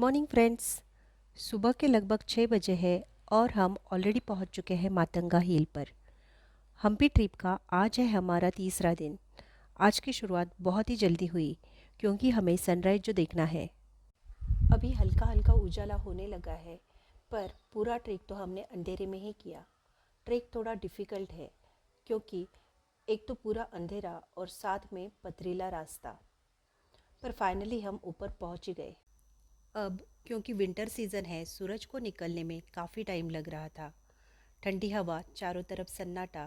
Morning friends. सुबह के लगभग 6 बजे है और हम ऑलरेडी पहुंच चुके हैं मातंगा हिल पर। हम्पी ट्रिप का आज है हमारा तीसरा दिन। आज की शुरुआत बहुत ही जल्दी हुई क्योंकि हमें सनराइज जो देखना है। अभी हल्का हल्का उजाला होने लगा है, पर पूरा ट्रेक तो हमने अंधेरे में ही किया। ट्रेक थोड़ा डिफ़िकल्ट है क्योंकि एक तो पूरा अंधेरा और साथ में पथरीला रास्ता, पर फाइनली हम ऊपर पहुंच ही गए। अब क्योंकि विंटर सीज़न है, सूरज को निकलने में काफ़ी टाइम लग रहा था। ठंडी हवा, चारों तरफ सन्नाटा,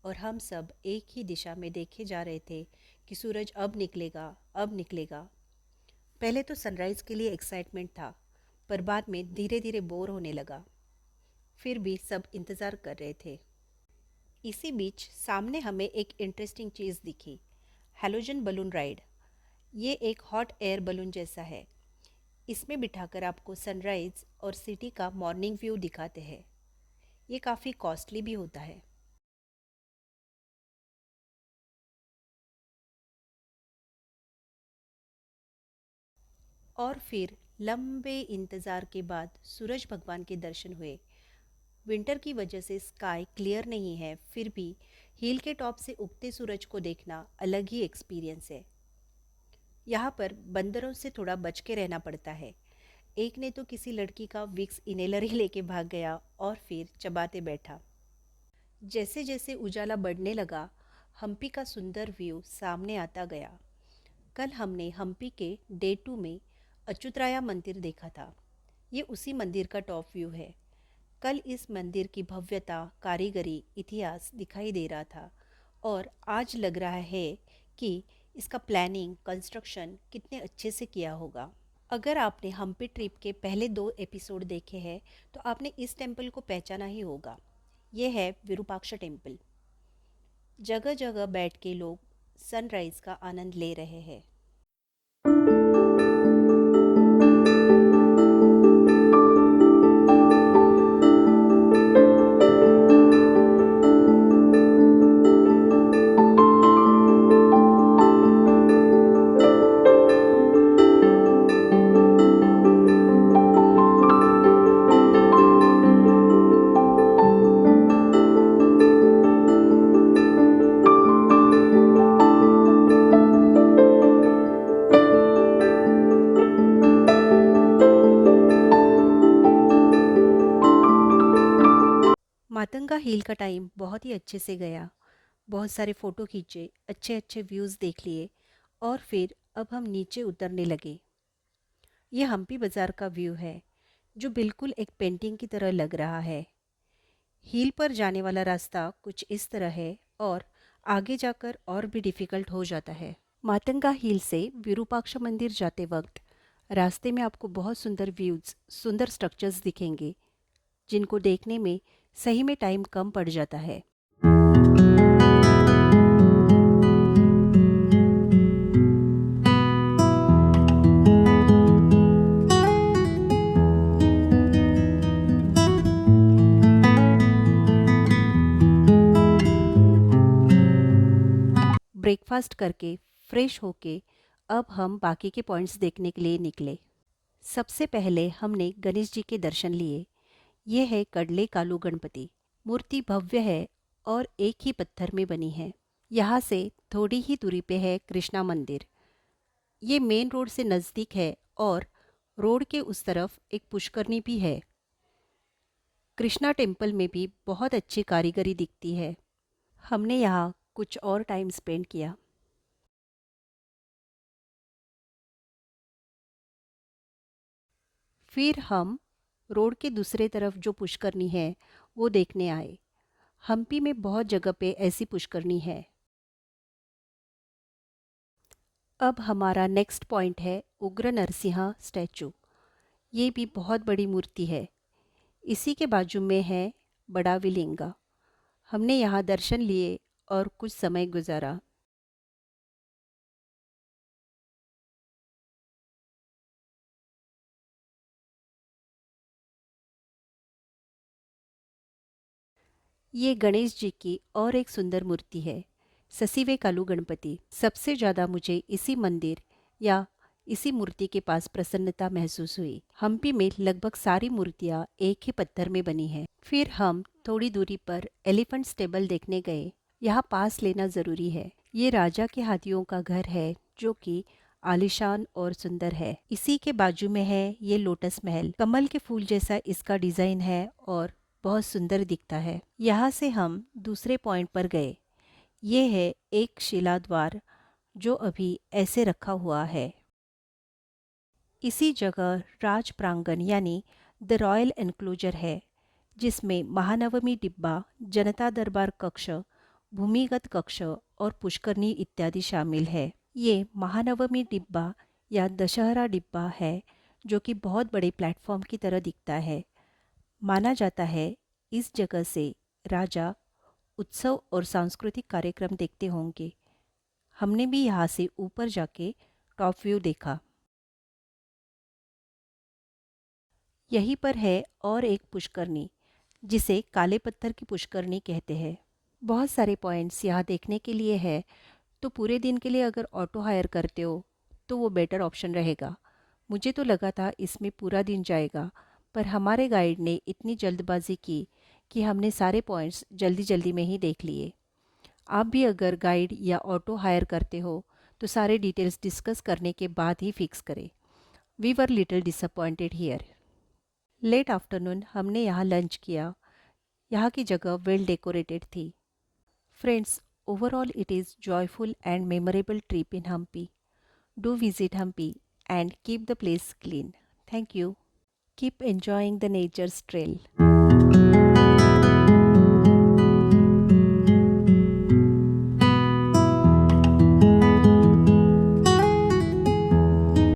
और हम सब एक ही दिशा में देखे जा रहे थे कि सूरज अब निकलेगा, अब निकलेगा। पहले तो सनराइज़ के लिए एक्साइटमेंट था, पर बाद में धीरे धीरे बोर होने लगा। फिर भी सब इंतज़ार कर रहे थे। इसी बीच सामने हमें एक इंटरेस्टिंग चीज़ दिखी, हैलोजन बलून राइड। ये एक हॉट एयर बलून जैसा है। इसमें बिठाकर आपको सनराइज़ और सिटी का मॉर्निंग व्यू दिखाते हैं। ये काफ़ी कॉस्टली भी होता है। और फिर लंबे इंतज़ार के बाद सूरज भगवान के दर्शन हुए। विंटर की वजह से स्काई क्लियर नहीं है, फिर भी हिल के टॉप से उगते सूरज को देखना अलग ही एक्सपीरियंस है। यहाँ पर बंदरों से थोड़ा बच के रहना पड़ता है। एक ने तो किसी लड़की का विक्स इनेलर ही लेके भाग गया और फिर चबाते बैठा। जैसे जैसे उजाला बढ़ने लगा, हम्पी का सुंदर व्यू सामने आता गया। कल हमने हम्पी के डे 2 में अच्युतराया मंदिर देखा था। ये उसी मंदिर का टॉप व्यू है। कल इस मंदिर की भव्यता, कारीगरी, इतिहास दिखाई दे रहा था, और आज लग रहा है कि इसका प्लानिंग, कंस्ट्रक्शन कितने अच्छे से किया होगा। अगर आपने हम्पी ट्रिप के पहले 2 एपिसोड देखे हैं तो आपने इस टेम्पल को पहचाना ही होगा। ये है विरूपाक्ष टेम्पल। जगह जगह बैठ के लोग सनराइज का आनंद ले रहे हैं। मातंगा हिल का टाइम बहुत ही अच्छे से गया। बहुत सारे फ़ोटो खींचे, अच्छे अच्छे व्यूज़ देख लिए, और फिर अब हम नीचे उतरने लगे। ये हम्पी बाज़ार का व्यू है, जो बिल्कुल एक पेंटिंग की तरह लग रहा है। हिल पर जाने वाला रास्ता कुछ इस तरह है, और आगे जाकर और भी डिफ़िकल्ट हो जाता है। मातंगा हिल से विरूपाक्ष मंदिर जाते वक्त रास्ते में आपको बहुत सुंदर व्यूज़, सुंदर स्ट्रक्चर्स दिखेंगे, जिनको देखने में सही में टाइम कम पड़ जाता है। ब्रेकफास्ट करके फ्रेश होके अब हम बाकी के पॉइंट्स देखने के लिए निकले। सबसे पहले हमने गणेश जी के दर्शन लिए। ये है कडले कालू गणपति। मूर्ति भव्य है और एक ही पत्थर में बनी है। यहाँ से थोड़ी ही दूरी पे है कृष्णा मंदिर। ये मेन रोड से नज़दीक है, और रोड के उस तरफ एक पुष्करनी भी है। कृष्णा टेम्पल में भी बहुत अच्छी कारीगरी दिखती है। हमने यहाँ कुछ और टाइम स्पेंड किया। फिर हम रोड के दूसरे तरफ जो पुष्करनी है वो देखने आए। हम्पी में बहुत जगह पे ऐसी पुष्करनी है। अब हमारा नेक्स्ट पॉइंट है उग्र नरसिंहा स्टैचू। ये भी बहुत बड़ी मूर्ति है। इसी के बाजू में है बड़ा विलिंगा। हमने यहाँ दर्शन लिए और कुछ समय गुजारा। ये गणेश जी की और एक सुंदर मूर्ति है, ससीवे कालू गणपति। सबसे ज़्यादा मुझे इसी मंदिर या इसी मूर्ति के पास प्रसन्नता महसूस हुई। हम्पी में लगभग सारी मूर्तियाँ एक ही पत्थर में बनी हैं। फिर हम थोड़ी दूरी पर एलिफेंट स्टेबल देखने गए। यहाँ पास लेना ज़रूरी है। ये राजा के हाथियों का घर है जो कि आलीशान और सुंदर है। इसी के बाजू में है ये लोटस महल। कमल के फूल जैसा इसका डिज़ाइन है और बहुत सुंदर दिखता है। यहाँ से हम दूसरे पॉइंट पर गए। ये है एक शिला द्वार जो अभी ऐसे रखा हुआ है। इसी जगह राज प्रांगण यानी द रॉयल एनक्लोजर है, जिसमें महानवमी डिब्बा, जनता दरबार कक्ष, भूमिगत कक्ष और पुष्करनी इत्यादि शामिल है। ये महानवमी डिब्बा या दशहरा डिब्बा है जो कि बहुत बड़े प्लेटफॉर्म की तरह दिखता है। माना जाता है इस जगह से राजा उत्सव और सांस्कृतिक कार्यक्रम देखते होंगे। हमने भी यहाँ से ऊपर जाके टॉप व्यू देखा। यहीं पर है और एक पुष्करनी, जिसे काले पत्थर की पुष्करनी कहते हैं। बहुत सारे पॉइंट्स यहाँ देखने के लिए है, तो पूरे दिन के लिए अगर ऑटो हायर करते हो तो वो बेटर ऑप्शन रहेगा। मुझे तो लगा था इसमें पूरा दिन जाएगा, पर हमारे गाइड ने इतनी जल्दबाजी की कि हमने सारे पॉइंट्स जल्दी जल्दी में ही देख लिए। आप भी अगर गाइड या ऑटो हायर करते हो तो सारे डिटेल्स डिस्कस करने के बाद ही फिक्स करें। We were little disappointed here. Late afternoon हमने यहाँ लंच किया। यहाँ की जगह वेल डेकोरेटेड थी। Friends, overall it is joyful and memorable trip in Hampi. Do visit Hampi and keep the place clean. Thank you. Keep enjoying the nature's trail.